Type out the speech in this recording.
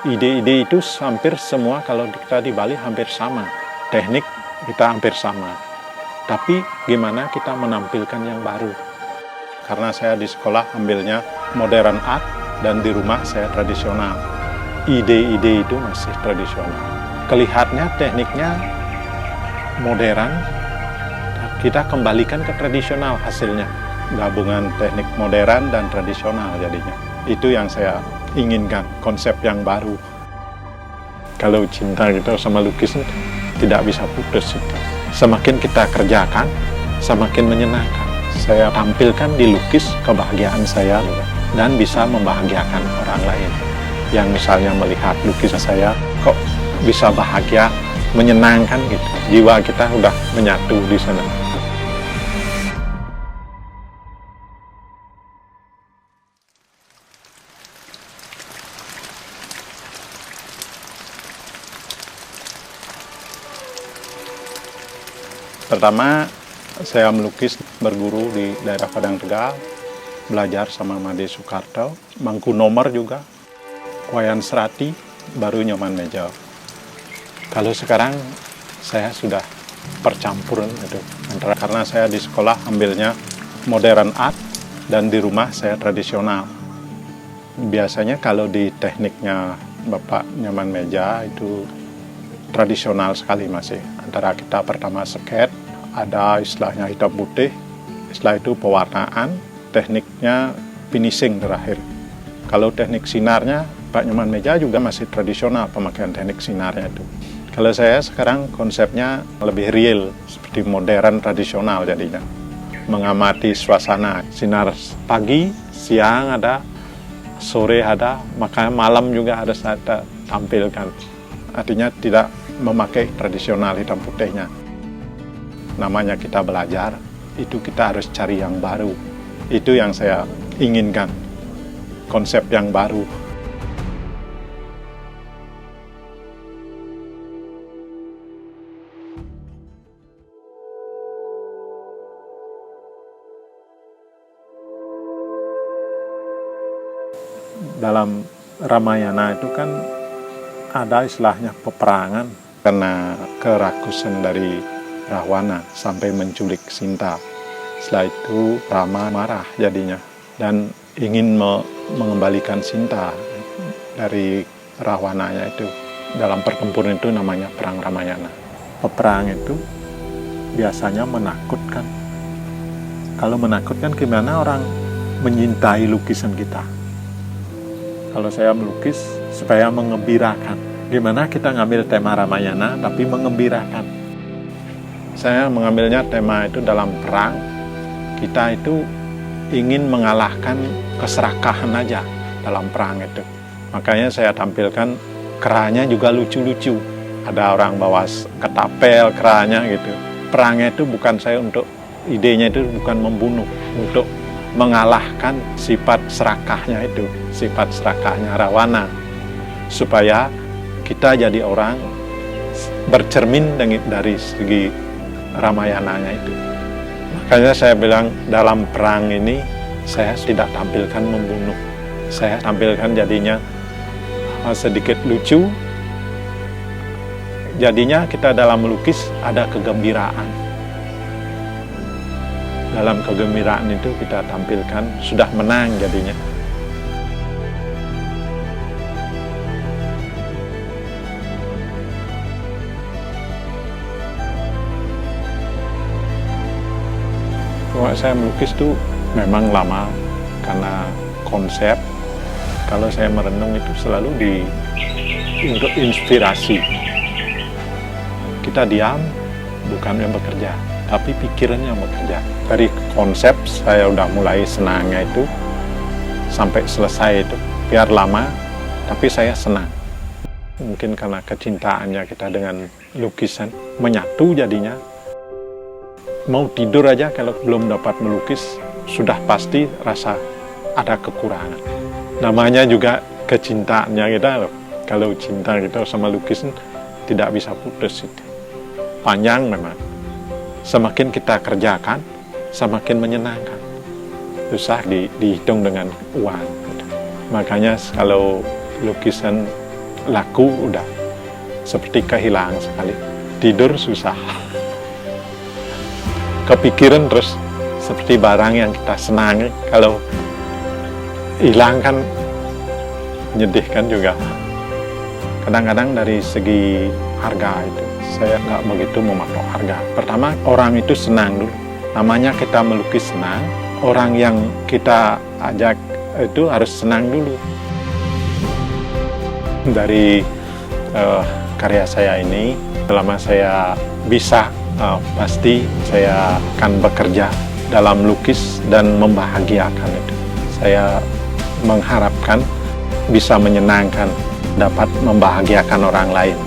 Ide-ide itu hampir semua kalau kita di Bali hampir sama. Teknik kita hampir sama. Tapi gimana kita menampilkan yang baru. Karena saya di sekolah ambilnya modern art dan di rumah saya tradisional. Ide-ide itu masih tradisional. Kelihatannya tekniknya modern, kita kembalikan ke tradisional hasilnya. Gabungan teknik modern dan tradisional jadinya. Itu yang saya inginkan, konsep yang baru. Kalau cinta gitu sama lukis tidak bisa putus itu. Semakin kita kerjakan, semakin menyenangkan. Saya tampilkan di lukis kebahagiaan saya dan bisa membahagiakan orang lain. Yang misalnya melihat lukisan saya, kok bisa bahagia, menyenangkan gitu. Jiwa kita udah menyatu di sana. Pertama, saya melukis berguru di daerah Padang Tegal, belajar sama Made Soekarto, Mangku Nomor juga, Wayan Serati, baru Nyoman Meja. Kalau sekarang saya sudah percampuran itu, antara karena saya di sekolah ambilnya modern art dan di rumah saya tradisional. Biasanya kalau di tekniknya Bapak Nyoman Meja itu tradisional sekali masih. Antara kita pertama sket, ada istilahnya hitam putih, setelah itu pewarnaan, tekniknya finishing terakhir. Kalau teknik sinarnya, Pak Nyoman Meja juga masih tradisional pemakaian teknik sinarnya itu. Kalau saya sekarang konsepnya lebih real, seperti modern tradisional jadinya. Mengamati suasana, sinar pagi, siang ada, sore ada, makanya malam juga ada saya tampilkan. Artinya tidak memakai tradisional hitam putihnya. Namanya kita belajar, itu kita harus cari yang baru. Itu yang saya inginkan, konsep yang baru. Dalam Ramayana itu kan ada istilahnya peperangan karena kerakusan dari Rahwana sampai menculik Sinta. Setelah itu Rama marah jadinya dan ingin mengembalikan Sinta dari Rahwananya itu. Dalam pertempuran itu namanya Perang Ramayana. Peperang itu biasanya menakutkan. Kalau menakutkan gimana orang menyintai lukisan kita? Kalau saya melukis supaya mengembirakan. Gimana kita ngambil tema Ramayana tapi mengembirakan. Saya mengambilnya tema itu dalam perang. Kita itu ingin mengalahkan keserakahan aja dalam perang itu. Makanya saya tampilkan kerahnya juga lucu-lucu. Ada orang bawa ketapel kerahnya gitu. Perangnya itu bukan saya untuk, idenya itu bukan membunuh, untuk mengalahkan sifat serakahnya itu, sifat serakahnya Rawana, supaya kita jadi orang bercermin dari segi Ramayananya itu. Makanya saya bilang dalam perang ini saya tidak tampilkan membunuh, saya tampilkan jadinya sedikit lucu. Jadinya kita dalam melukis ada kegembiraan. Dalam kegembiraan itu kita tampilkan sudah menang jadinya. Kalau saya melukis tuh memang lama karena konsep. Kalau saya merenung itu selalu untuk inspirasi. Kita diam, bukan yang bekerja, tapi pikiran yang bekerja. Dari konsep saya udah mulai senangnya itu sampai selesai itu. Biar lama, tapi saya senang. Mungkin karena kecintaannya kita dengan lukisan menyatu jadinya. Mau tidur aja kalau belum dapat melukis, sudah pasti rasa ada kekurangan. Namanya juga kecintaannya kita loh. Kalau cinta kita sama lukisan tidak bisa putus itu. Panjang memang. Semakin kita kerjakan, semakin menyenangkan. Susah dihitung dengan uang. Makanya kalau lukisan laku udah seperti kehilangan sekali. Tidur susah. Kepikiran terus seperti barang yang kita senangi, kalau hilang kan menyedihkan juga. Kadang-kadang dari segi harga itu, saya nggak begitu mematok harga. Pertama, orang itu senang dulu. Namanya kita melukis senang, orang yang kita ajak itu harus senang dulu. Dari karya saya ini, selama saya bisa, pasti saya akan bekerja dalam lukis dan membahagiakan itu. Saya mengharapkan bisa menyenangkan, dapat membahagiakan orang lain.